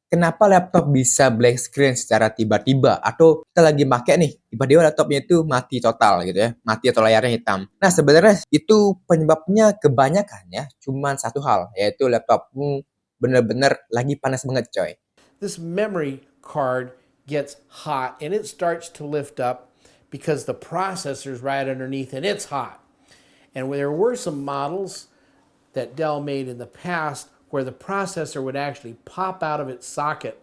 kenapa laptop bisa blank screen secara tiba-tiba? Atau kita lagi pakai nih, tiba-tiba laptopnya itu mati total gitu ya, mati atau layarnya hitam. Nah, sebenarnya itu penyebabnya kebanyakan ya, cuman satu hal, yaitu laptopmu bener-bener lagi panas banget coy. This memory card gets hot and it starts to lift up because the processor's right underneath and it's hot. And there were some models that Dell made in the past where the processor would actually pop out of its socket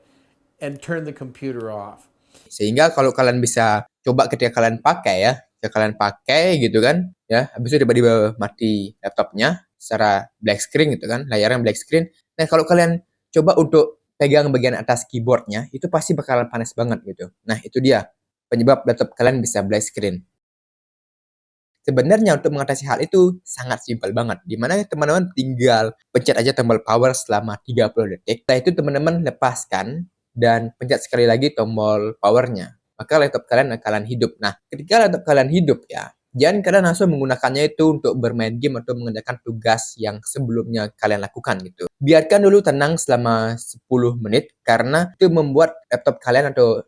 and turn the computer off. Sehingga kalau kalian bisa coba ketika kalian pakai ya, ketika kalian pakai gitu kan, ya, habis itu tiba-tiba mati laptopnya secara black screen gitu kan, layarnya black screen. Nah, kalau kalian coba untuk pegang bagian atas keyboardnya, itu pasti bakalan panas banget gitu. Nah, itu dia penyebab laptop kalian bisa black screen. Sebenarnya untuk mengatasi hal itu sangat simpel banget, di mana teman-teman tinggal pencet aja tombol power selama 30 detik. Setelah itu teman-teman lepaskan dan pencet sekali lagi tombol powernya. Maka laptop kalian akan hidup. Nah, ketika laptop kalian hidup ya, jangan kalian langsung menggunakannya itu untuk bermain game atau mengerjakan tugas yang sebelumnya kalian lakukan gitu. Biarkan dulu tenang selama 10 menit karena itu membuat laptop kalian atau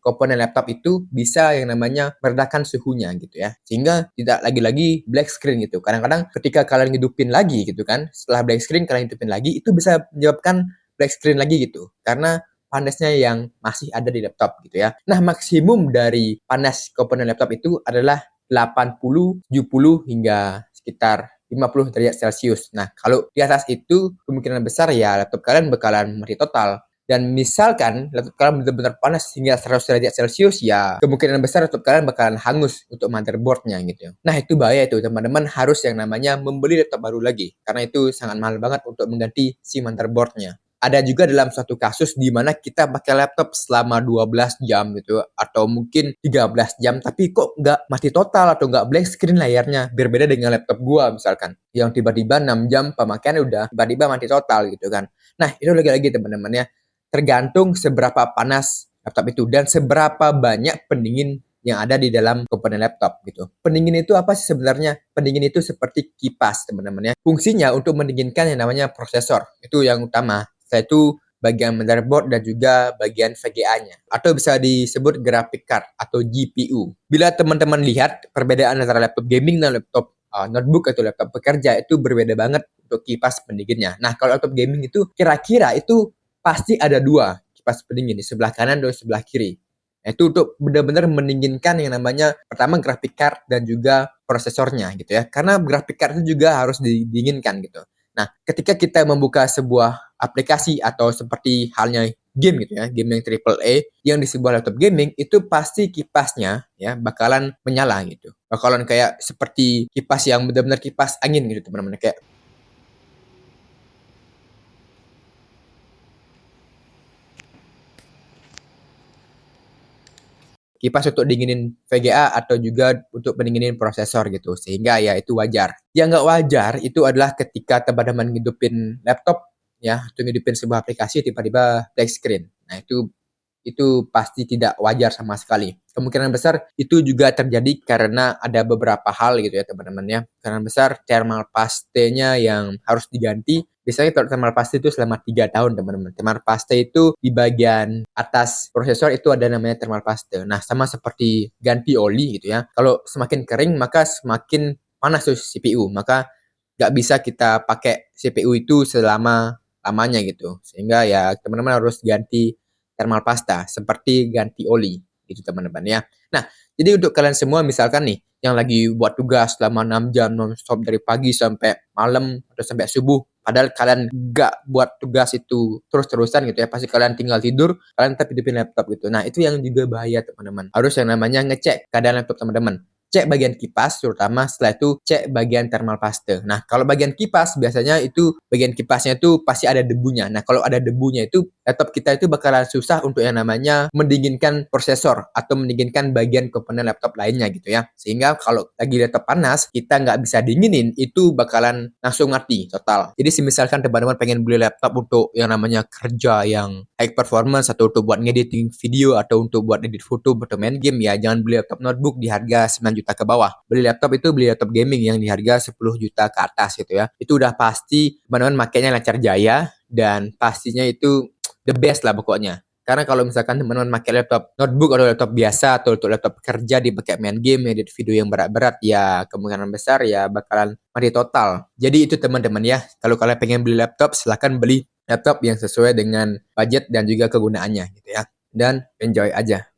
komponen laptop itu bisa yang namanya meredakan suhunya gitu ya, sehingga tidak lagi-lagi black screen gitu. Kadang-kadang ketika kalian hidupin lagi gitu kan, setelah black screen kalian hidupin lagi, itu bisa menyebabkan black screen lagi gitu, karena panasnya yang masih ada di laptop gitu ya. Nah, maksimum dari panas komponen laptop itu adalah 80, 70 hingga sekitar 50 derajat Celcius. Nah, kalau di atas itu kemungkinan besar ya laptop kalian bakalan mati total. Dan misalkan laptop kalian benar-benar panas hingga 100 derajat Celcius, ya kemungkinan besar laptop kalian bakalan hangus untuk motherboardnya gitu. Nah, itu bahaya itu. Teman-teman harus yang namanya membeli laptop baru lagi. Karena itu sangat mahal banget untuk mengganti si motherboardnya. Ada juga dalam suatu kasus di mana kita pakai laptop selama 12 jam gitu, atau mungkin 13 jam, tapi kok nggak mati total atau nggak black screen layarnya. Berbeda dengan laptop gua misalkan, yang tiba-tiba 6 jam pemakaian udah tiba-tiba mati total gitu kan. Nah, itu lagi-lagi teman-teman ya, tergantung seberapa panas laptop itu dan seberapa banyak pendingin yang ada di dalam komponen laptop gitu. Pendingin itu apa sih sebenarnya? Pendingin itu seperti kipas teman-teman ya. Fungsinya untuk mendinginkan yang namanya prosesor. Itu yang utama. Setelah itu bagian motherboard dan juga bagian VGA-nya. Atau bisa disebut graphic card atau GPU. Bila teman-teman lihat perbedaan antara laptop gaming dan laptop notebook atau laptop bekerja, itu berbeda banget untuk kipas pendinginnya. Nah, kalau laptop gaming itu kira-kira itu pasti ada dua kipas pendingin di sebelah kanan dan sebelah kiri. Nah, itu untuk benar-benar mendinginkan yang namanya pertama graphic card dan juga prosesornya gitu ya. Karena graphic card itu juga harus didinginkan gitu. Nah, ketika kita membuka sebuah aplikasi atau seperti halnya game gitu ya, game yang triple A yang di sebuah laptop gaming, itu pasti kipasnya ya bakalan menyala gitu. Bakalan kayak seperti kipas yang benar-benar kipas angin gitu teman-teman, kayak kipas untuk dinginin VGA atau juga untuk pendinginin prosesor gitu. Sehingga ya itu wajar. Yang nggak wajar itu adalah ketika teman-teman ngidupin laptop ya, atau ngidupin sebuah aplikasi tiba-tiba black screen. Nah, itu pasti tidak wajar sama sekali. Kemungkinan besar itu juga terjadi karena ada beberapa hal gitu ya teman-teman ya. Kemungkinan besar thermal paste-nya yang harus diganti. Biasanya kalau thermal paste itu selama 3 tahun teman-teman. Thermal paste itu di bagian atas prosesor itu ada namanya thermal paste. Nah, sama seperti ganti oli gitu ya. Kalau semakin kering maka semakin panas tuh CPU. Maka nggak bisa kita pakai CPU itu selama lamanya gitu. Sehingga ya teman-teman harus ganti thermal pasta seperti ganti oli gitu teman-teman ya. Nah, jadi untuk kalian semua misalkan nih yang lagi buat tugas selama 6 jam non-stop dari pagi sampai malam atau sampai subuh, padahal kalian gak buat tugas itu terus-terusan gitu ya, pasti kalian tinggal tidur, kalian tetap hidupin laptop gitu. Nah, itu yang juga bahaya teman-teman. Harus yang namanya ngecek keadaan laptop teman-teman. Cek bagian kipas terutama, setelah itu cek bagian thermal paste. Nah, kalau bagian kipas biasanya itu bagian kipasnya itu pasti ada debunya. Nah, kalau ada debunya itu laptop kita itu bakalan susah untuk yang namanya mendinginkan prosesor atau mendinginkan bagian komponen laptop lainnya gitu ya. Sehingga kalau lagi laptop panas, kita nggak bisa dinginin, itu bakalan langsung mati total. Jadi misalkan teman-teman pengen beli laptop untuk yang namanya kerja yang high performance atau untuk buat ngediting video atau untuk buat edit foto atau main game, ya jangan beli laptop notebook di harga 9 juta ke bawah. Beli laptop gaming yang di harga 10 juta ke atas gitu ya. Itu udah pasti teman-teman makainya lancar jaya dan pastinya itu the best lah pokoknya. Karena kalau misalkan teman-teman pakai laptop notebook atau laptop biasa atau untuk laptop kerja dipakai main game, edit video yang berat-berat, ya kemungkinan besar ya bakalan mati total. Jadi itu teman-teman ya, kalau kalian pengen beli laptop, silahkan beli laptop yang sesuai dengan budget dan juga kegunaannya gitu ya. Dan enjoy aja.